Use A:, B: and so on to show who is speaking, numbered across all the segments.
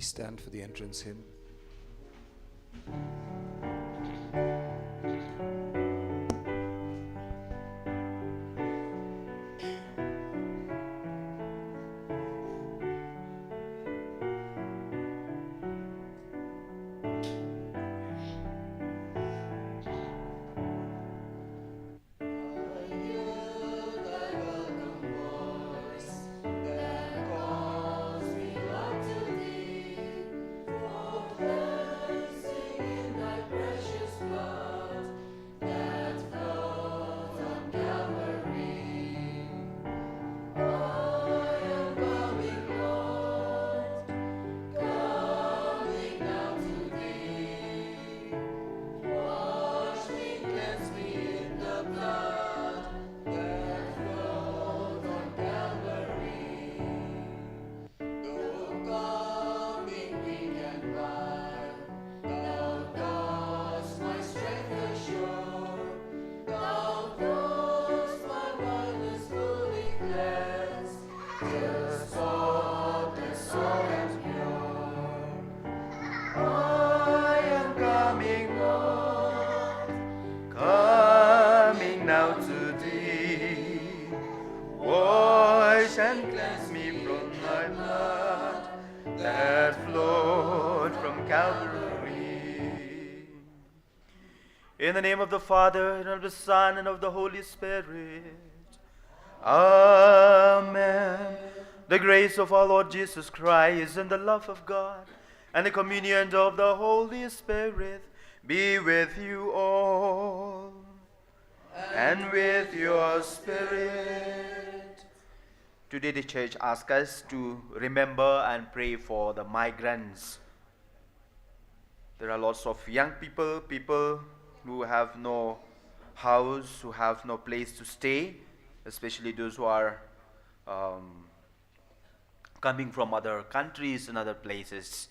A: Please stand for the entrance hymn.
B: In the name of the Father, and of the Son, and of the Holy Spirit. Amen. The grace of our Lord Jesus Christ, and the love of God, and the communion of the Holy Spirit be with you all. And with your spirit. Today the church asks us to remember and pray for the migrants. There are lots of young people who have no house, who have no place to stay, especially those who are coming from other countries and other places.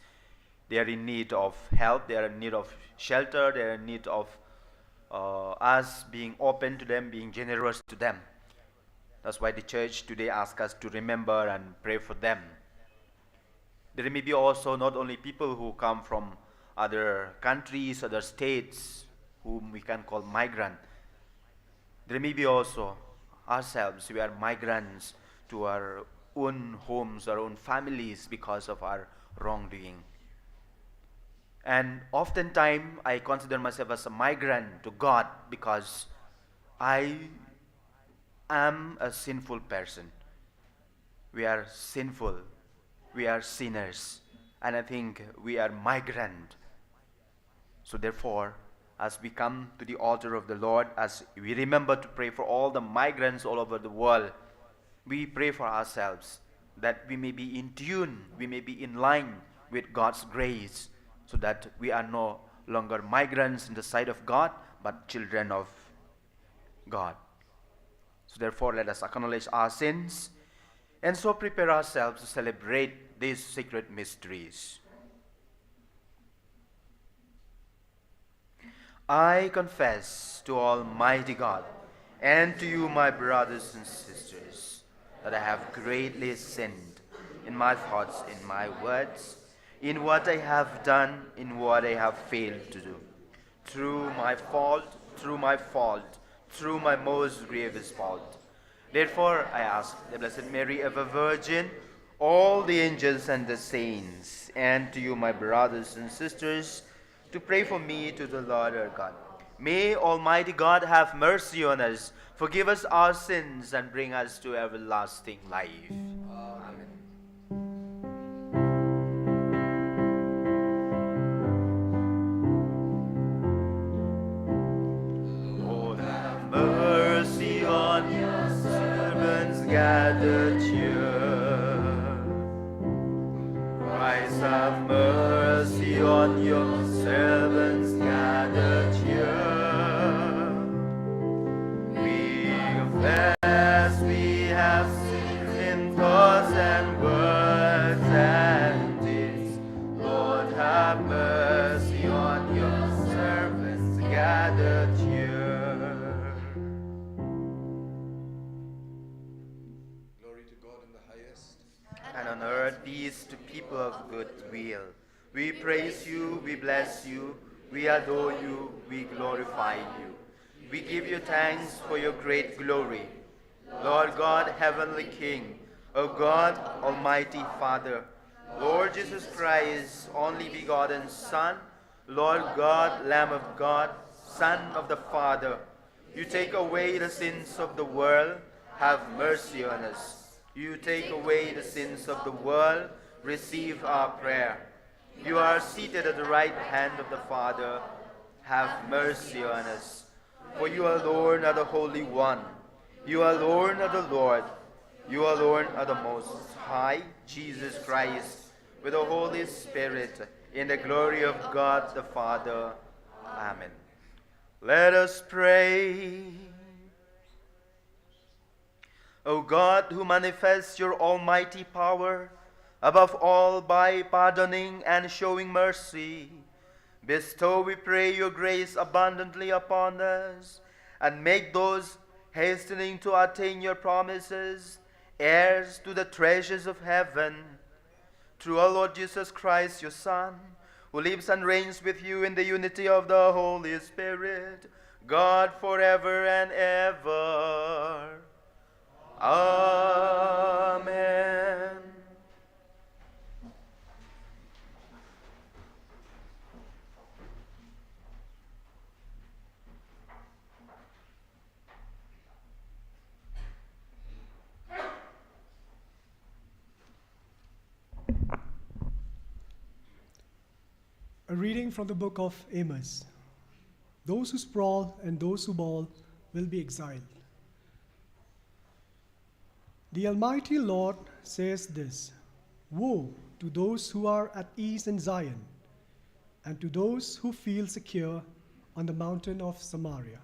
B: They are in need of help, they are in need of shelter, they are in need of us being open to them, being generous to them. That's why the church today asks us to remember and pray for them. There may be also not only people who come from other countries, other states, whom we can call migrant. There may be also ourselves, we are migrants to our own homes, our own families because of our wrongdoing. And oftentimes I consider myself as a migrant to God because I am a sinful person. We are sinful, we are sinners, and I think we are migrant. So therefore, as we come to the altar of the Lord, as we remember to pray for all the migrants all over the world, we pray for ourselves that we may be in tune, we may be in line with God's grace, so that we are no longer migrants in the sight of God, but children of God. So therefore, let us acknowledge our sins, and so prepare ourselves to celebrate these sacred mysteries. I confess to Almighty God and to you, my brothers and sisters, that I have greatly sinned in my thoughts, in my words, in what I have done, in what I have failed to do. Through my fault, through my most grievous fault. Therefore, I ask the Blessed Mary, ever Virgin, all the angels and the saints, and to you, my brothers and sisters, to pray for me to the Lord our God. May Almighty God have mercy on us, forgive us our sins, and bring us to everlasting life. Amen. Lord, have mercy on your servants gathered here. Christ, have mercy on your servants gathered here. We confess we have sinned in thoughts and words and deeds. Lord, have mercy on your servants gathered here.
A: Glory to God in the highest,
B: And on earth peace peace to people of good will. We praise you, we bless you, we adore you, we glorify you. We give you thanks for your great glory. Lord God, heavenly King, O God, almighty Father, Lord Jesus Christ, only begotten Son, Lord God, Lamb of God, Son of the Father, you take away the sins of the world, have mercy on us. You take away the sins of the world, receive our prayer. You are seated at the right hand of the Father, have mercy on us. For you alone are the Holy One. You alone are the Lord. You alone are the Most High, Jesus Christ, with the Holy Spirit, in the glory of God the Father. Amen. Let us pray. O God, who manifests your almighty power, above all by pardoning and showing mercy, bestow, we pray, your grace abundantly upon us, and make those hastening to attain your promises heirs to the treasures of heaven. Through our Lord Jesus Christ, your Son, who lives and reigns with you in the unity of the Holy Spirit, God forever and ever. Amen.
A: A reading from the book of Amos. Those who sprawl and those who bawl will be exiled. The Almighty Lord says this: Woe to those who are at ease in Zion, and to those who feel secure on the mountain of Samaria.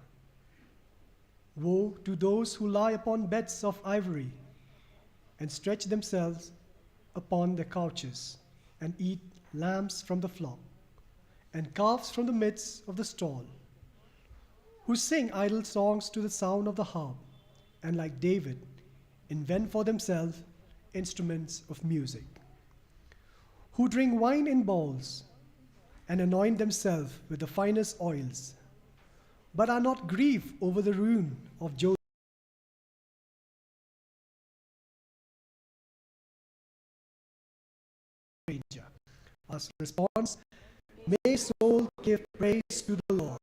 A: Woe to those who lie upon beds of ivory, and stretch themselves upon their couches, and eat lambs from the flock, and calves from the midst of the stall, who sing idle songs to the sound of the harp, and like David, invent for themselves instruments of music, who drink wine in bowls, and anoint themselves with the finest oils, but are not grieved over the ruin of Joseph. As response, may soul give praise to the Lord.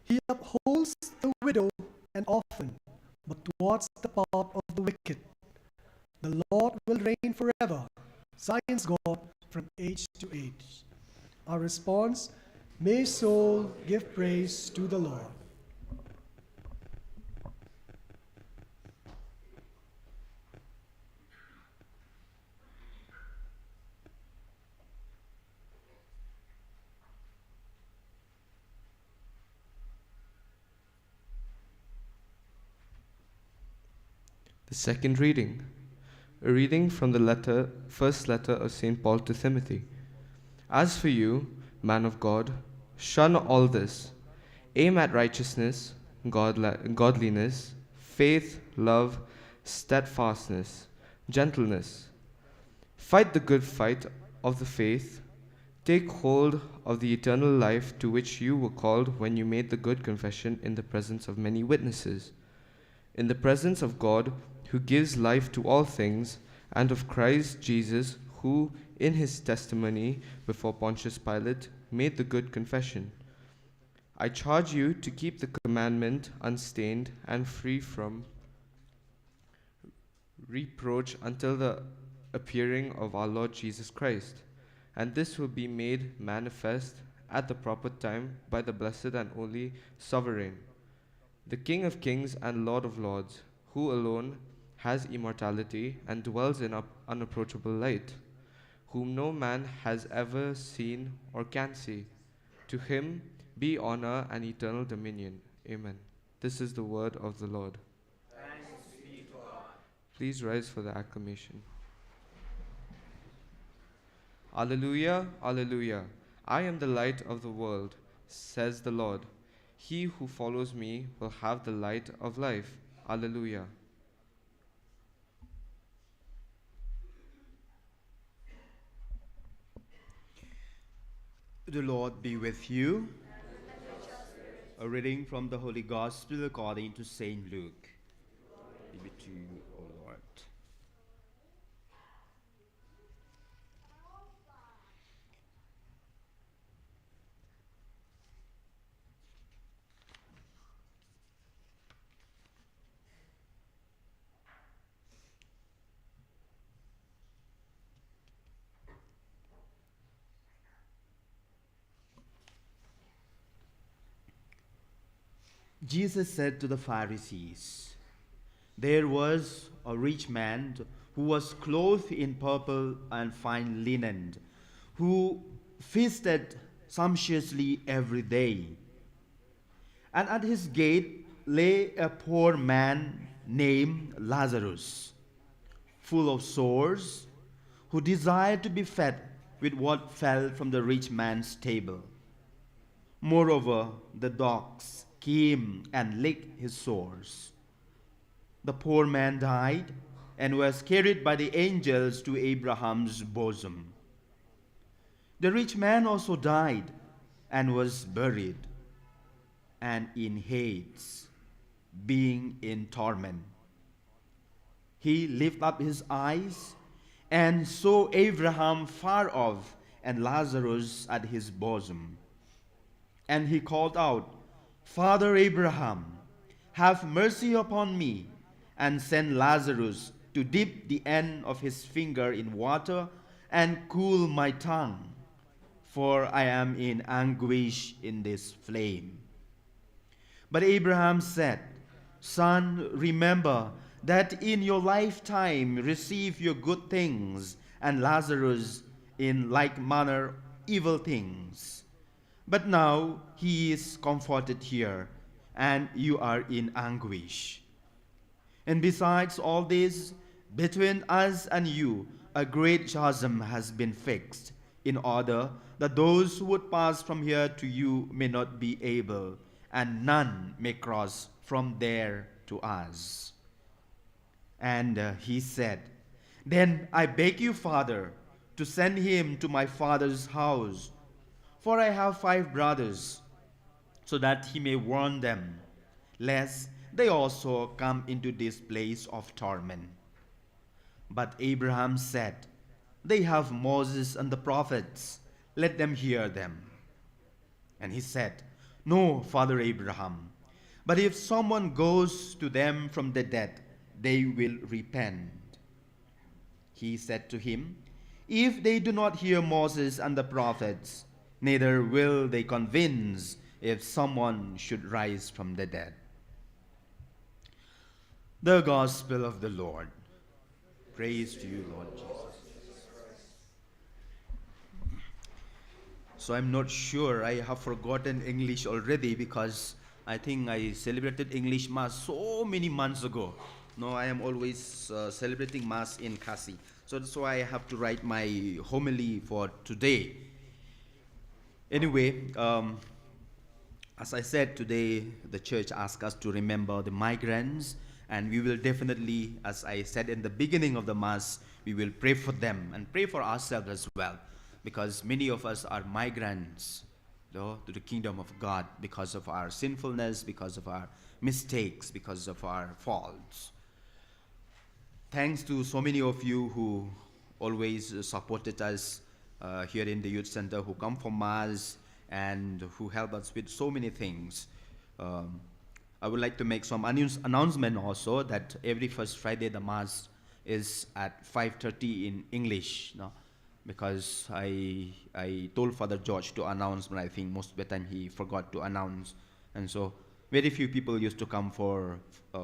A: He upholds the widow and orphan, but towards the path of the wicked. The Lord will reign forever, Zion's God, from age to age. Our response, may soul give praise to the Lord.
C: The second reading, a reading from the first letter of St. Paul to Timothy. As for you, man of God, shun all this. Aim at righteousness, godliness, faith, love, steadfastness, gentleness. Fight the good fight of the faith. Take hold of the eternal life to which you were called when you made the good confession in the presence of many witnesses. In the presence of God, who gives life to all things, and of Christ Jesus, who, in his testimony before Pontius Pilate, made the good confession. I charge you to keep the commandment unstained and free from reproach until the appearing of our Lord Jesus Christ, and this will be made manifest at the proper time by the blessed and only Sovereign, the King of kings and Lord of lords, who alone has immortality and dwells in unapproachable light, whom no man has ever seen or can see. To him be honor and eternal dominion. Amen. This is the word of the Lord.
B: Thanks be to God.
C: Please rise for the acclamation. Alleluia, alleluia. I am the light of the world, says the Lord. He who follows me will have the light of life. Alleluia.
D: The Lord be with you. A reading from the Holy Gospel according to Saint Luke. Be to you, O Lord. Jesus said to the Pharisees, "There was a rich man who was clothed in purple and fine linen, who feasted sumptuously every day. And at his gate lay a poor man named Lazarus, full of sores, who desired to be fed with what fell from the rich man's table. Moreover, the dogs came and licked his sores. The poor man died and was carried by the angels to Abraham's bosom. The rich man also died and was buried, and in Hades, being in torment. He lifted up his eyes and saw Abraham far off and Lazarus at his bosom. And he called out, 'Father Abraham, have mercy upon me, and send Lazarus to dip the end of his finger in water and cool my tongue, for I am in anguish in this flame.' But Abraham said, 'Son, remember that in your lifetime receive your good things, and Lazarus in like manner evil things. But now he is comforted here, and you are in anguish. And besides all this, between us and you a great chasm has been fixed, in order that those who would pass from here to you may not be able, and none may cross from there to us.' And he said, 'Then I beg you, Father, to send him to my father's house, for I have 5 brothers, so that he may warn them, lest they also come into this place of torment.' But Abraham said, 'They have Moses and the prophets, let them hear them.' And he said, 'No, Father Abraham, but if someone goes to them from the dead, they will repent.' He said to him, 'If they do not hear Moses and the prophets, neither will they convince if someone should rise from the dead.'" The Gospel of the Lord. Praise to you, Lord Jesus. So I'm not sure, I have forgotten English already, because I think I celebrated English Mass so many months ago. No, I am always celebrating Mass in Khasi. So that's why I have to write my homily for today. Anyway, as I said, today the church asked us to remember the migrants, and we will definitely, as I said in the beginning of the Mass, we will pray for them and pray for ourselves as well, because many of us are migrants, to the kingdom of God, because of our sinfulness, because of our mistakes, because of our faults. Thanks to so many of you who always supported us here in the youth center, who come for Mass and who help us with so many things. I would like to make some announcement also, that every first Friday the Mass is at 5:30 in English, no? Because I told Father George to announce, but I think most of the time he forgot to announce. And so very few people used to come for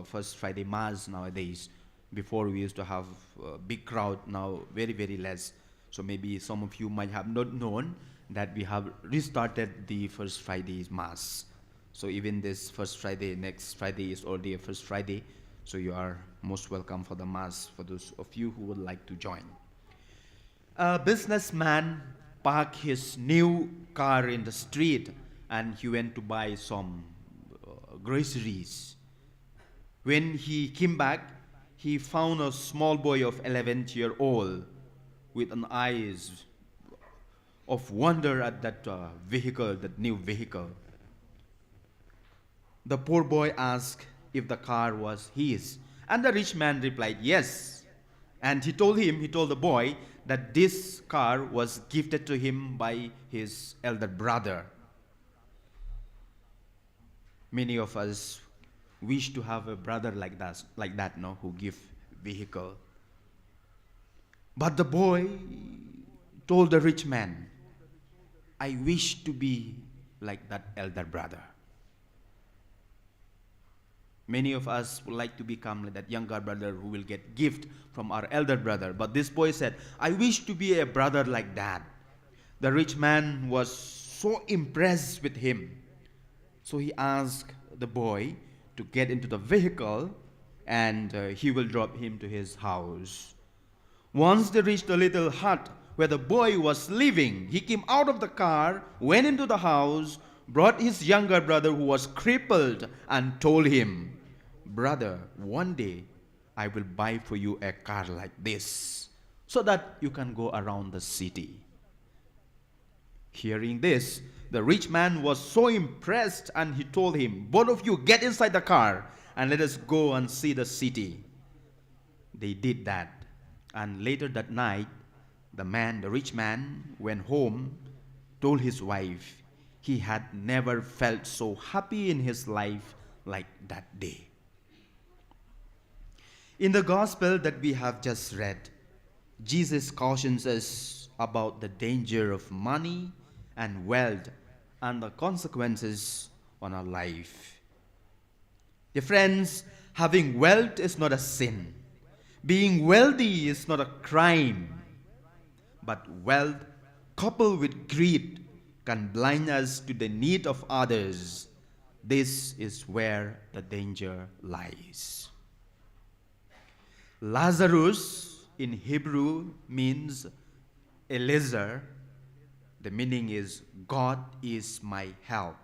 D: first Friday Mass nowadays. Before we used to have a big crowd, now very, very less. So maybe some of you might have not known that we have restarted the first Friday's Mass. So even this first Friday, next Friday is already a first Friday. So you are most welcome for the Mass, for those of you who would like to join. A businessman parked his new car in the street, and he went to buy some groceries. When he came back, he found a small boy of 11-year-old with an eyes of wonder at that vehicle, that new vehicle. The poor boy asked if the car was his, and the rich man replied, yes. And he told the boy, that this car was gifted to him by his elder brother. Many of us wish to have a brother like that, no, who give vehicle. But the boy told the rich man, I wish to be like that elder brother. Many of us would like to become like that younger brother who will get gift from our elder brother. But this boy said, I wish to be a brother like that. The rich man was so impressed with him. So he asked the boy to get into the vehicle, and he will drop him to his house. Once they reached the little hut where the boy was living, he came out of the car, went into the house, brought his younger brother who was crippled, and told him, brother, one day I will buy for you a car like this so that you can go around the city. Hearing this, the rich man was so impressed, and he told him, both of you get inside the car and let us go and see the city. They did that, and later that night, the rich man, went home, told his wife he had never felt so happy in his life like that day. In the gospel that we have just read, Jesus cautions us about the danger of money and wealth and the consequences on our life. Dear friends, having wealth is not a sin. Being wealthy is not a crime. But wealth coupled with greed can blind us to the need of others. This is where the danger lies. Lazarus in Hebrew means Eliezer. The meaning is God is my help.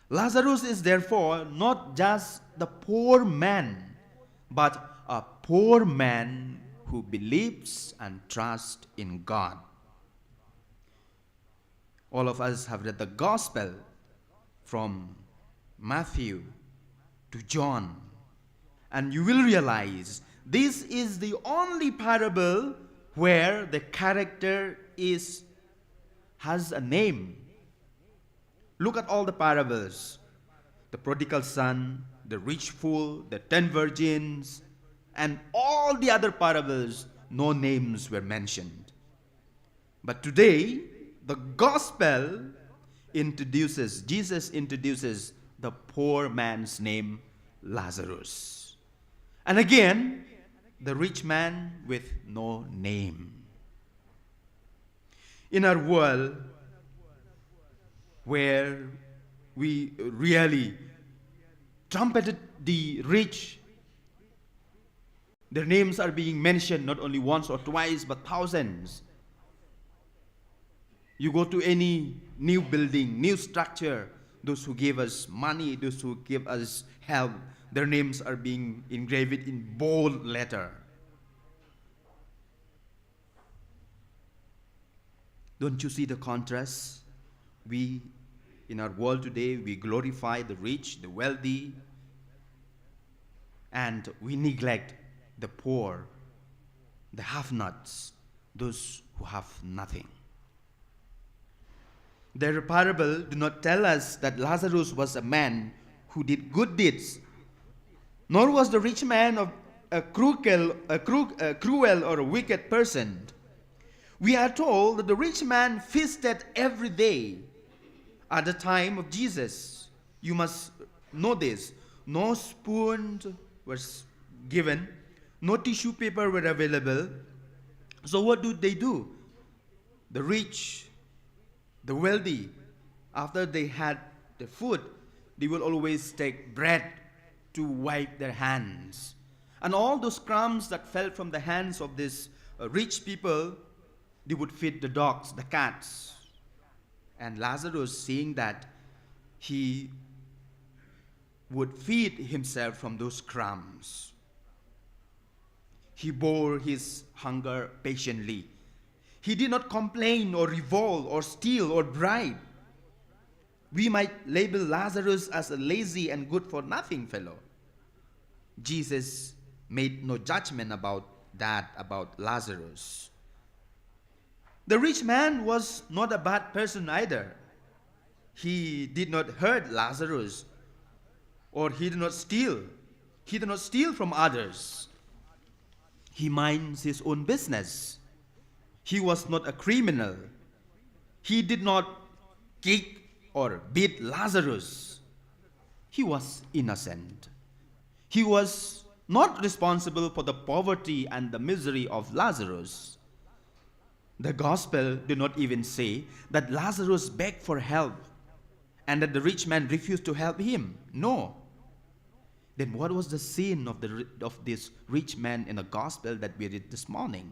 D: Lazarus is therefore not just the poor man, but a poor man who believes and trusts in God. All of us have read the gospel from Matthew to John, and you will realize this is the only parable where the character has a name. Look at all the parables. The prodigal son, the rich fool, the 10 virgins, and all the other parables, no names were mentioned. But today, the gospel Jesus introduces the poor man's name, Lazarus. And again, the rich man with no name. In our world, where we really trumpeted the rich, their names are being mentioned not only once or twice, but thousands. You go to any new building, new structure, those who gave us money, those who give us help, their names are being engraved in bold letter. Don't you see the contrast? In our world today, we glorify the rich, the wealthy, and we neglect the poor, the have-nots, those who have nothing. Their parable do not tell us that Lazarus was a man who did good deeds, nor was the rich man a cruel or a wicked person. We are told that the rich man feasted every day at the time of Jesus. You must know this. No spoon was given, no tissue paper were available. So what do? The rich, the wealthy, after they had the food, they will always take bread to wipe their hands. And all those crumbs that fell from the hands of these rich people, they would feed the dogs, the cats. And Lazarus, seeing that, he would feed himself from those crumbs. He bore his hunger patiently. He did not complain or revolt or steal or bribe. We might label Lazarus as a lazy and good for nothing fellow. Jesus made no judgment about that, about Lazarus. The rich man was not a bad person either. He did not hurt Lazarus, or he did not steal. He did not steal from others. He minds his own business. He was not a criminal. He did not kick or beat Lazarus. He was innocent. He was not responsible for the poverty and the misery of Lazarus. The gospel did not even say that Lazarus begged for help and that the rich man refused to help him. No. Then what was the sin of this rich man in the gospel that we read this morning?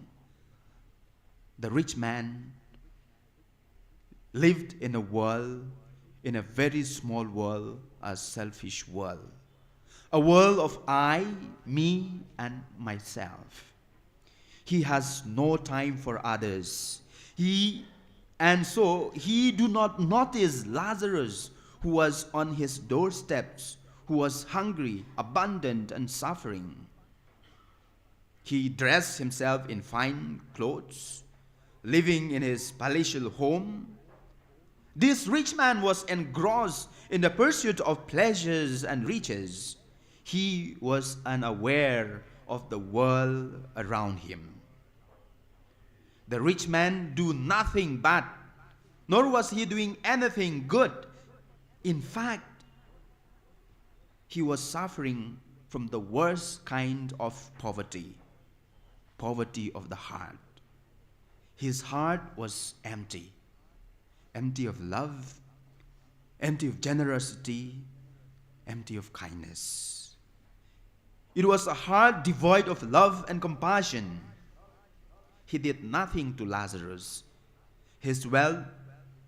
D: The rich man lived in a world, in a very small world, a selfish world. A world of I, me, and myself. He has no time for others. So he do not notice Lazarus, who was on his doorsteps, who was hungry, abandoned, and suffering. He dressed himself in fine clothes, living in his palatial home. This rich man was engrossed in the pursuit of pleasures and riches. He was unaware of the world around him. The rich man do nothing bad, nor was he doing anything good. In fact, he was suffering from the worst kind of poverty, poverty of the heart. His heart was empty, empty of love, empty of generosity, empty of kindness. It was a heart devoid of love and compassion. He did nothing to Lazarus. His wealth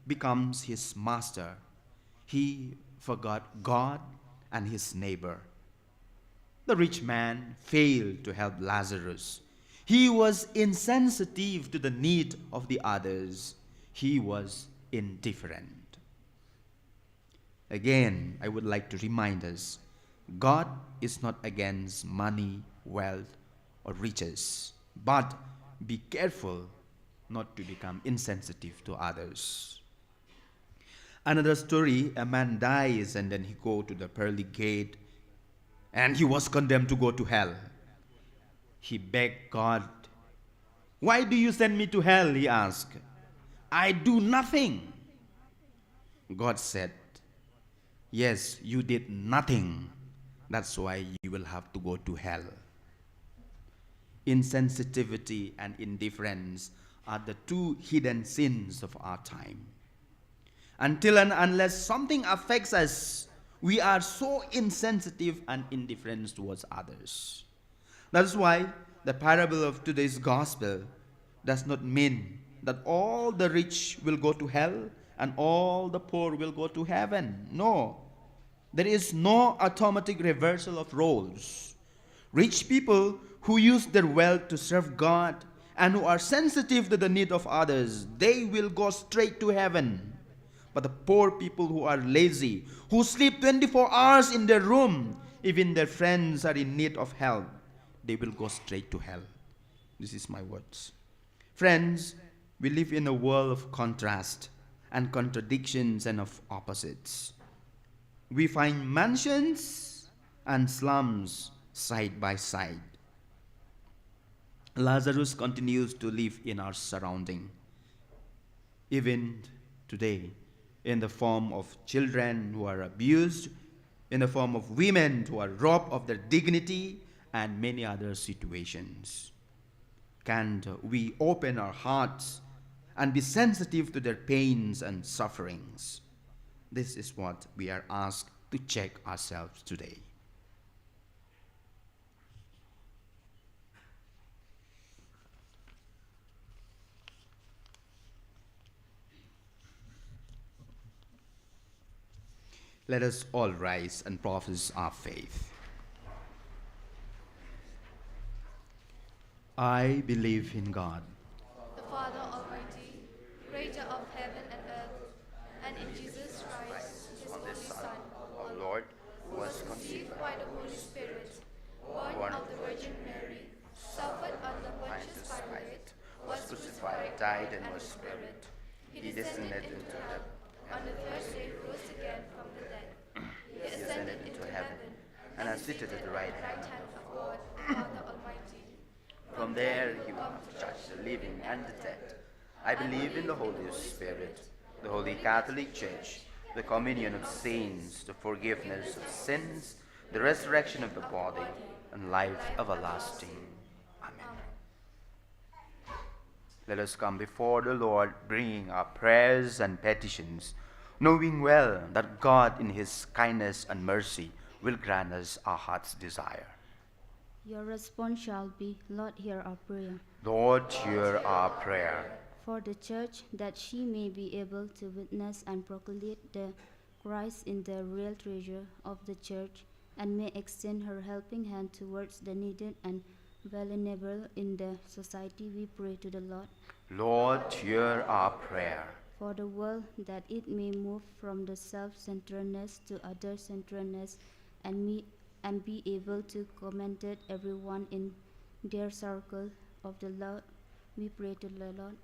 D: becomes his master. He forgot God and his neighbor. The rich man failed to help Lazarus. He was insensitive to the need of the others. He was indifferent. Again, I would like to remind us, God is not against money, wealth, or riches, but be careful not to become insensitive to others. Another story, a man dies and then he go to the pearly gate and he was condemned to go to hell. He begged God, "Why do you send me to hell?" he asked. "I do nothing." God said, "Yes, you did nothing. That's why you will have to go to hell." Insensitivity and indifference are the two hidden sins of our time. Until and unless something affects us, we are so insensitive and indifferent towards others. That's why the parable of today's gospel does not mean that all the rich will go to hell and all the poor will go to heaven. No. There is no automatic reversal of roles. Rich people who use their wealth to serve God and who are sensitive to the need of others, they will go straight to heaven. But the poor people who are lazy, who sleep 24 hours in their room, even their friends are in need of help, they will go straight to hell. This is my words. Friends, we live in a world of contrast and contradictions and of opposites. We find mansions and slums side by side. Lazarus continues to live in our surrounding, even today, in the form of children who are abused, in the form of women who are robbed of their dignity, and many other situations. Can we open our hearts and be sensitive to their pains and sufferings? This is what we are asked to check ourselves today. Let us all rise and profess our faith. I believe in God,
E: the Father Almighty, and in Jesus Christ, his only Son,
B: our Lord, who was
E: conceived
B: conceived
E: by the Holy Spirit, born of the Virgin Mary, suffered under Pontius Pilate, was crucified, died, and was buried. He descended into hell. On the third day rose again from the dead. He ascended into heaven,
B: and is seated at the right hand.
E: of God, Father Almighty.
B: From there he will come to judge the living and the dead. I believe in the Holy Spirit, the Holy Catholic Church, the communion of saints, the forgiveness of sins, the resurrection of the body, and life everlasting. Amen. Let us come before the Lord, bringing our prayers and petitions, knowing well that God in his kindness and mercy will grant us our heart's desire.
F: Your response shall be, Lord, hear our prayer.
B: Lord, hear our prayer.
F: For the Church, that she may be able to witness and proclaim the Christ in the real treasure of the Church, and may extend her helping hand towards the needed and vulnerable in the society, we pray to the Lord.
B: Lord, hear our prayer.
F: For the world, that it may move from the self-centeredness to other-centeredness, and be able to commend everyone in their circle of the Lord, we pray to the Lord.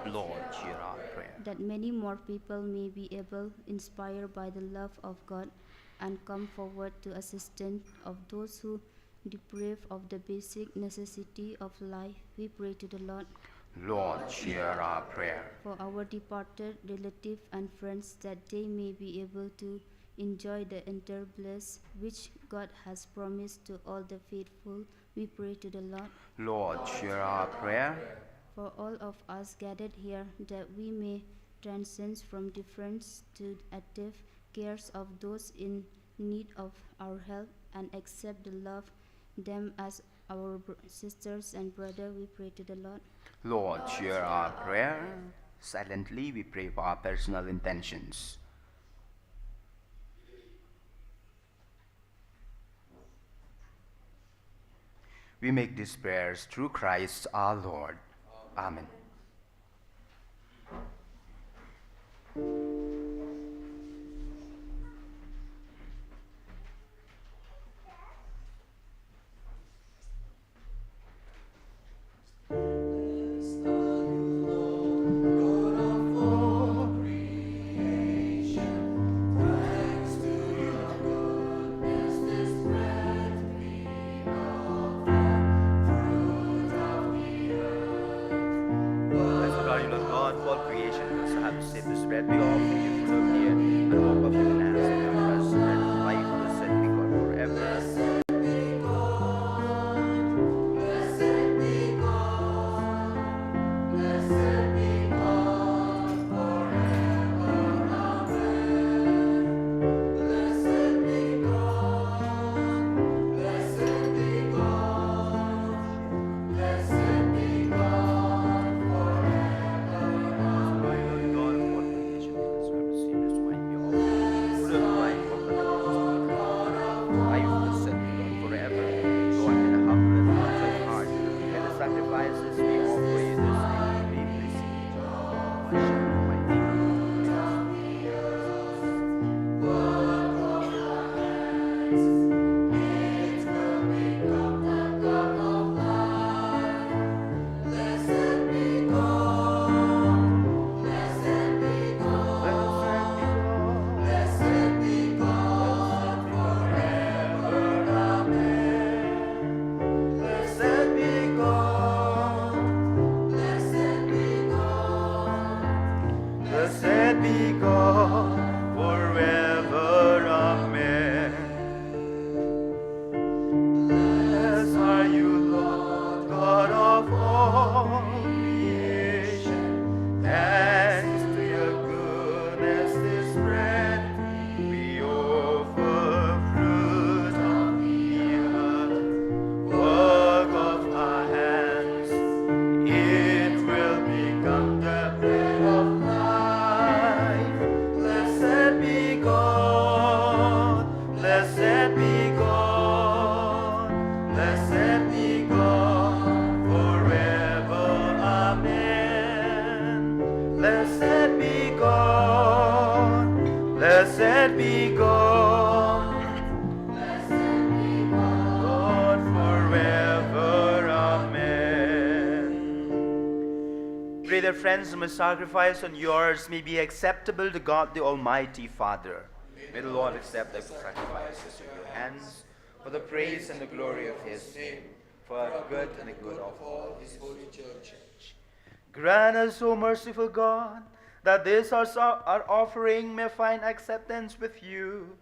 B: Lord, hear our prayer.
F: That many more people may be able, inspired by the love of God, and come forward to assistance of those who deprive of the basic necessity of life, we pray to the Lord.
B: Lord, hear our prayer.
F: For our departed relatives and friends, that they may be able to enjoy the eternal bliss which God has promised to all the faithful, we pray to the Lord.
B: Lord, hear our prayer.
F: For all of us gathered here, that we may transcend from difference to active cares of those in need of our help, and accept the love them as our sisters and brothers, we pray to the Lord.
B: Lord, hear our prayer. Silently we pray for our personal intentions. We make these prayers through Christ our Lord. Amen. Blessed are you, Lord God, for all creation. Blessed have you saved this bread. We offer you fruit of the earth, and hope of human hands, and your us bread of life, blessed be God forever. Sacrifices we offer you this day, be received. Worship of my Blessed be God forever, amen. Blessed are you, Lord, God of all creation. Thanks to your goodness this bread we offer, fruit of the earth, work of our hands. It will become the bread of life. ransom, a sacrifice on yours, may be acceptable to God the Almighty Father. May the Lord accept the sacrifices in your hands for the praise and the glory of his name, for the good and the good of all his holy church. Grant us, O merciful God, that this our offering may find acceptance with you,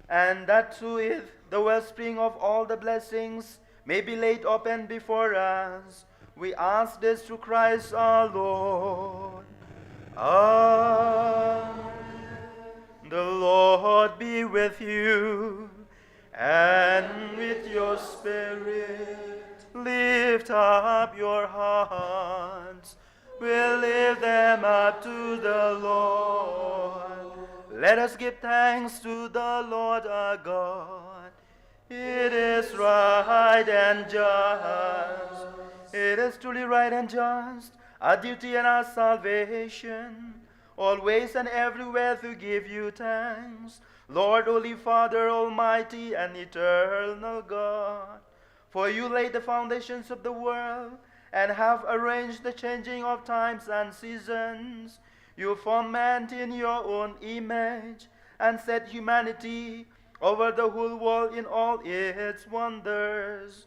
B: and that through it the wellspring of all the blessings may be laid open before us. We ask this through Christ our Lord. Amen. The Lord be with you, and with your spirit. Lift up your hearts. We'll lift them up to the Lord. Let us give thanks to the Lord our God. It is right and just. It is truly right and just, our duty and our salvation, always and everywhere to give you thanks, Lord, Holy Father, Almighty and eternal God. For you laid the foundations of the world and have arranged the changing of times and seasons. You formed man in your own image and set humanity over the whole world in all its wonders.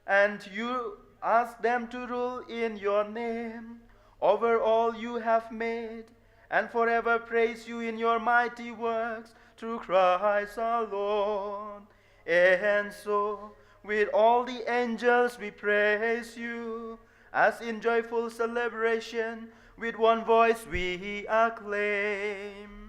B: And you ask them to rule in your name over all you have made, and forever praise you in your mighty works through Christ our Lord. And so, with all the angels we praise you, as in joyful celebration, with one voice we acclaim.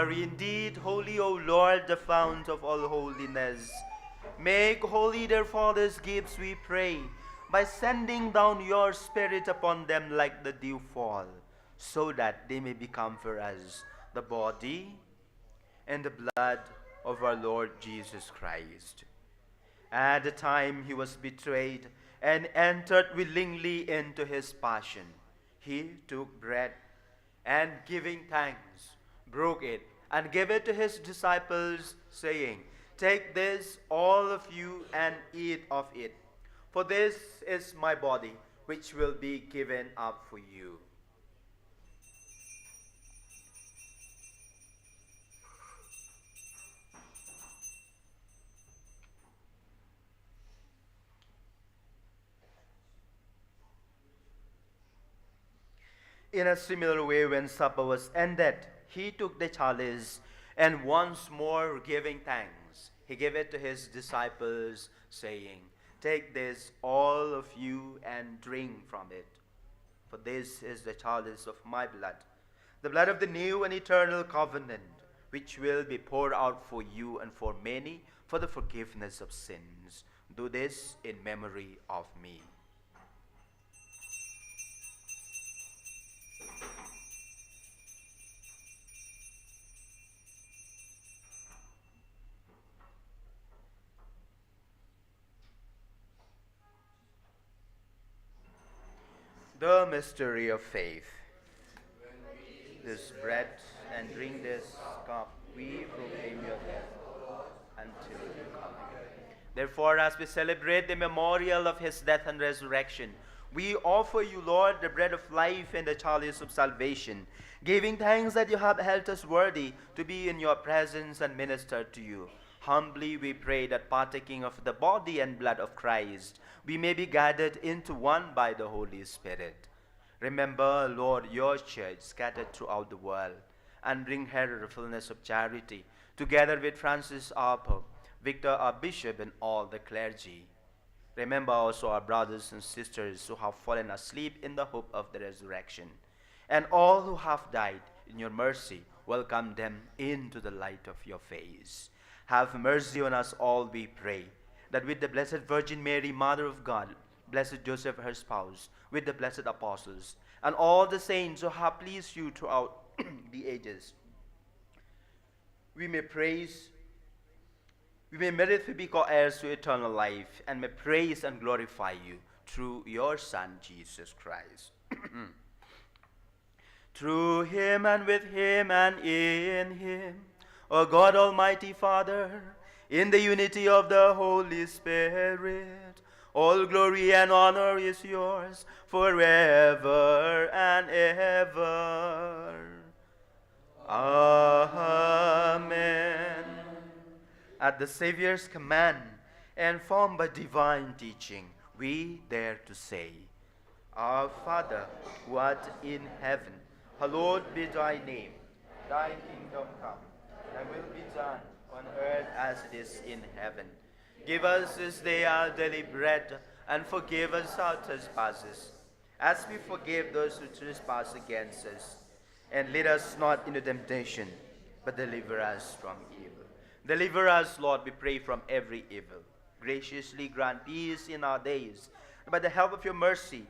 B: Indeed, holy, O Lord, the fount of all holiness. Make holy therefore these gifts, we pray, by sending down your Spirit upon them like the dew fall, so that they may become for us the body and the blood of our Lord Jesus Christ. At the time he was betrayed and entered willingly into his passion, he took bread and giving thanks, broke it, and gave it to his disciples, saying, "Take this, all of you, and eat of it. For this is my body, which will be given up for you." In a similar way, when supper was ended, he took the chalice, and once more giving thanks, he gave it to his disciples, saying, "Take this, all of you, and drink from it. For this is the chalice of my blood, the blood of the new and eternal covenant, which will be poured out for you and for many for the forgiveness of sins. Do this in memory of me." The mystery of faith. This bread and drink this cup, we proclaim your death until you come again. Therefore, as we celebrate the memorial of his death and resurrection, we offer you, Lord, the bread of life and the chalice of salvation, giving thanks that you have held us worthy to be in your presence and minister to you. Humbly we pray that, partaking of the body and blood of Christ, we may be gathered into one by the Holy Spirit. Remember, Lord, your church scattered throughout the world, and bring her to the fullness of charity, together with Francis our Pope, Victor our Bishop, and all the clergy. Remember also our brothers and sisters who have fallen asleep in the hope of the resurrection, and all who have died in your mercy, welcome them into the light of your face. Have mercy on us all, we pray, that with the Blessed Virgin Mary, Mother of God, Blessed Joseph, her spouse, with the blessed apostles, and all the saints who have pleased you throughout the ages, we may merit to be co-heirs to eternal life, and may praise and glorify you through your Son, Jesus Christ. Through him and with him and in him, O God Almighty Father, in the unity of the Holy Spirit, all glory and honor is yours forever and ever. Amen. At the Savior's command, and formed by divine teaching, we dare to say, Our Father, who art in heaven, hallowed be thy name. Thy kingdom come, thy will be done on earth as it is in heaven. Give us this day our daily bread, and forgive us our trespasses, as we forgive those who trespass against us. And lead us not into temptation, but deliver us from evil. Deliver us, Lord, we pray, from every evil. Graciously grant peace in our days. By the help of your mercy,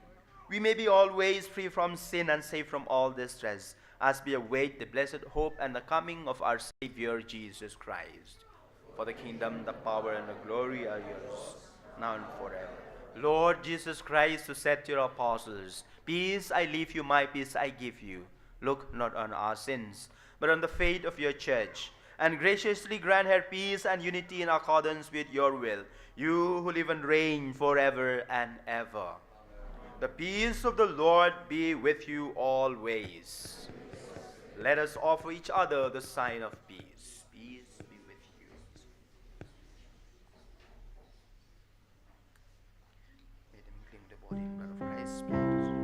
B: we may be always free from sin and safe from all distress, as we await the blessed hope and the coming of our Savior, Jesus Christ. For the kingdom, the power, and the glory are yours, now and forever. Lord Jesus Christ, who said to your apostles, Peace I leave you, my peace I give you. Look not on our sins, but on the faith of your church, and graciously grant her peace and unity in accordance with your will, you who live and reign forever and ever. The peace of the Lord be with you always. Let us offer each other the sign of peace. Peace be with you. May them cling the body and blood of Christ be with you.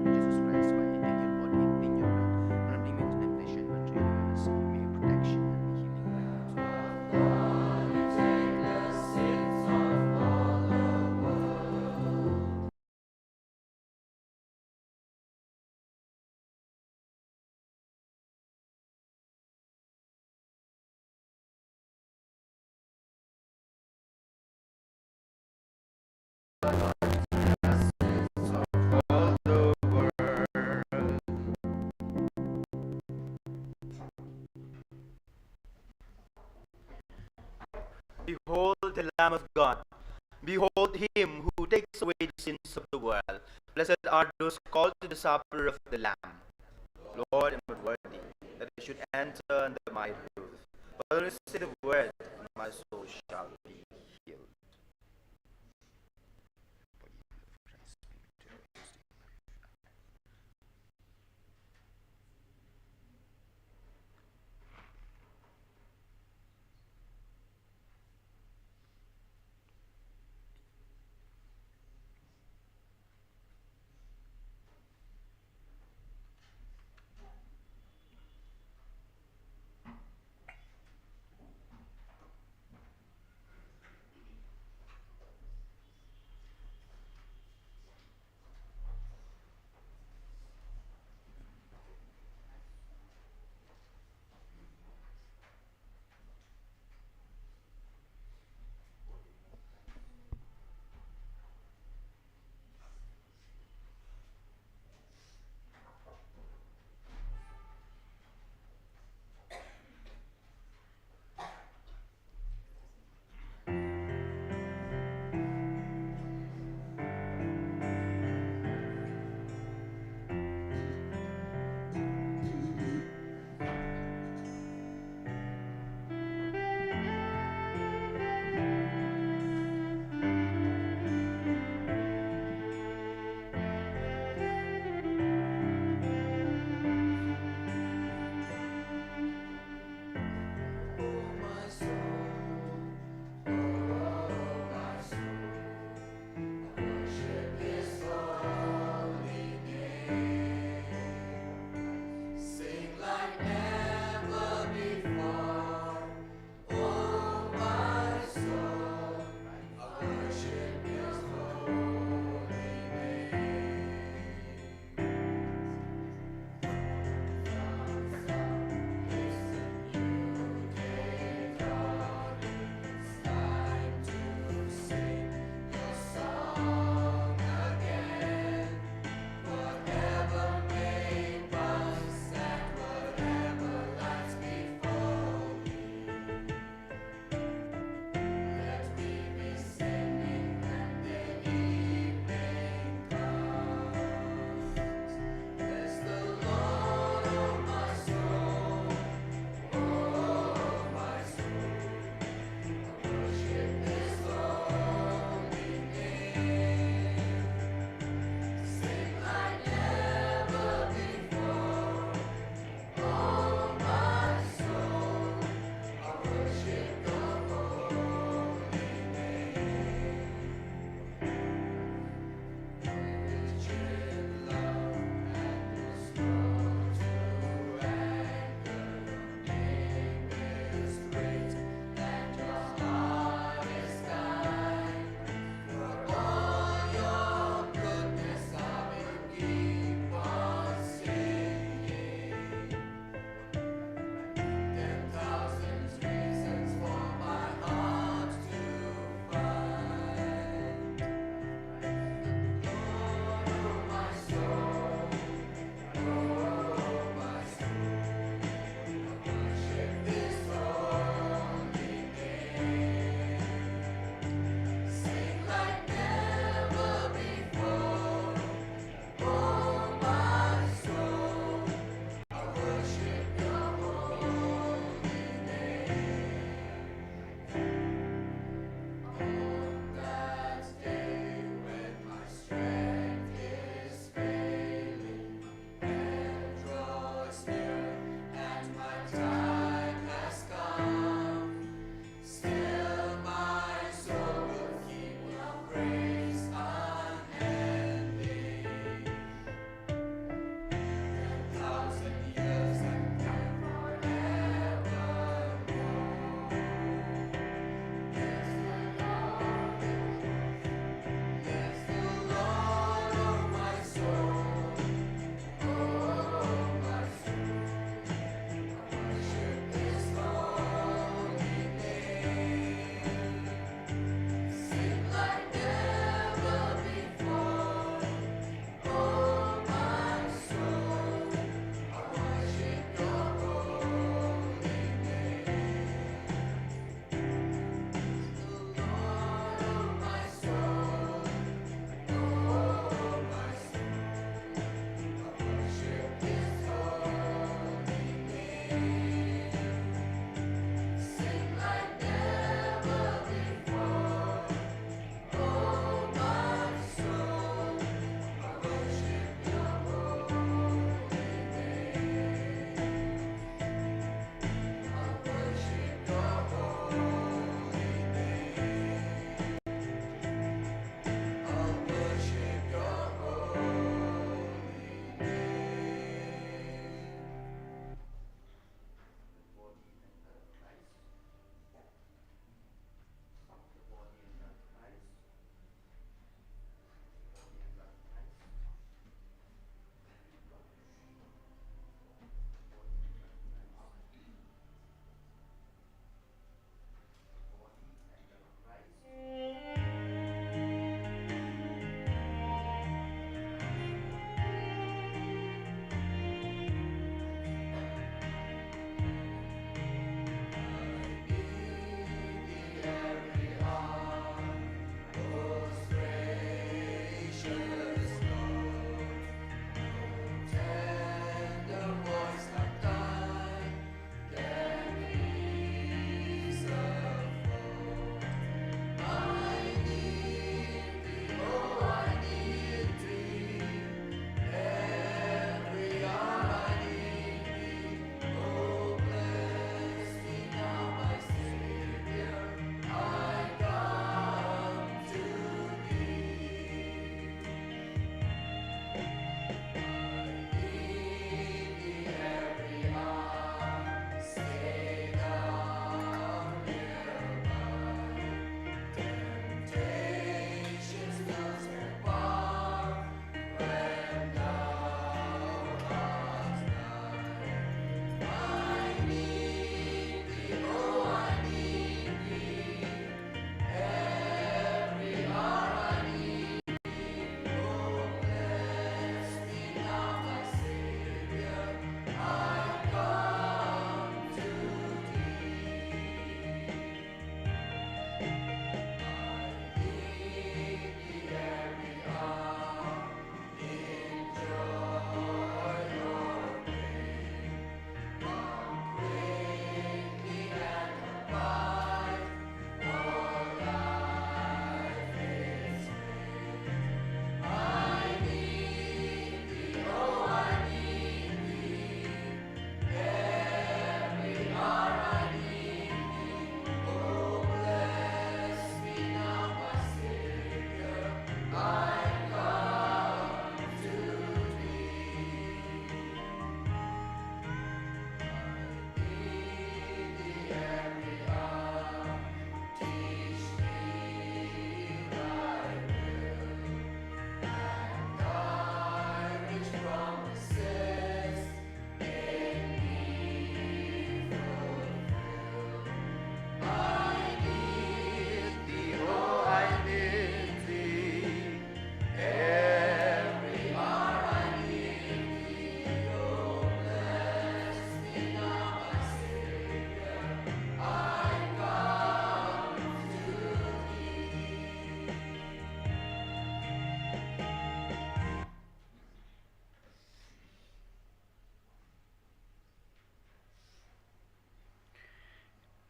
B: Jesus Christ, by eating your body and drinking your blood, not bring me into temptation, but deliver us from evil. May your protection and may healing grant us. Behold the Lamb of God. Behold him who takes away the sins of the world. Blessed are those called to the supper of the Lamb. Lord, I am not worthy that I should enter under my roof. But only say the word, and my soul shall be healed.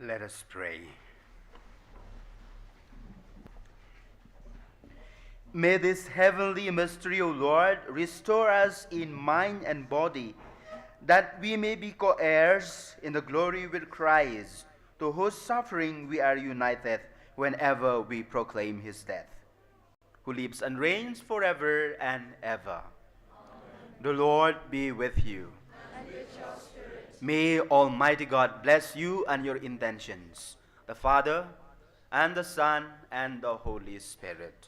B: Let us pray. May this heavenly mystery, O Lord, restore us in mind and body, that we may be co-heirs in the glory with Christ, to whose suffering we are united whenever we proclaim his death, who lives and reigns forever and ever. Amen. The Lord be with you.
E: And with your spirit.
B: May Almighty God bless you and your intentions, the Father, and the Son, and the Holy Spirit.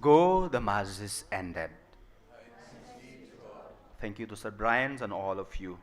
B: Go, the Mass is ended. Thank you to Sir Brian and all of you.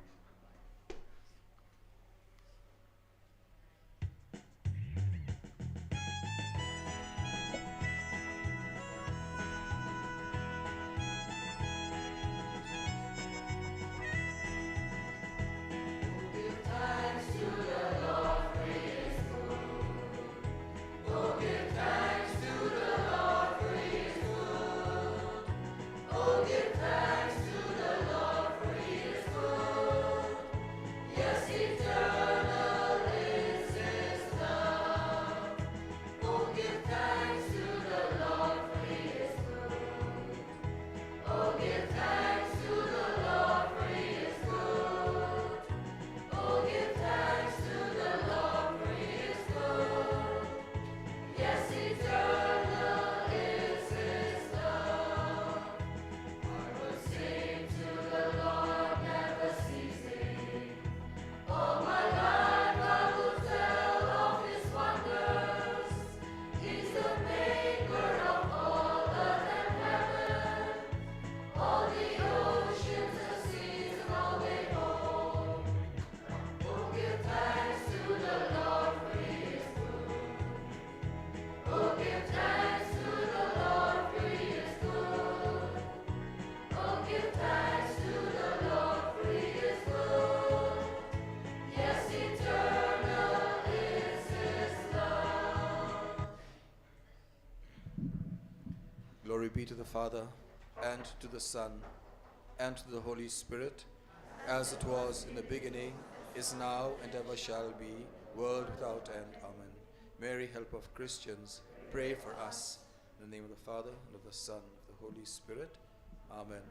G: Glory be to the Father, and to the Son, and to the Holy Spirit, as it was in the beginning, is now, and ever shall be, world without end. Amen. Mary, help of Christians, pray for us. In the name of the Father, and of the Son, and of the Holy Spirit. Amen.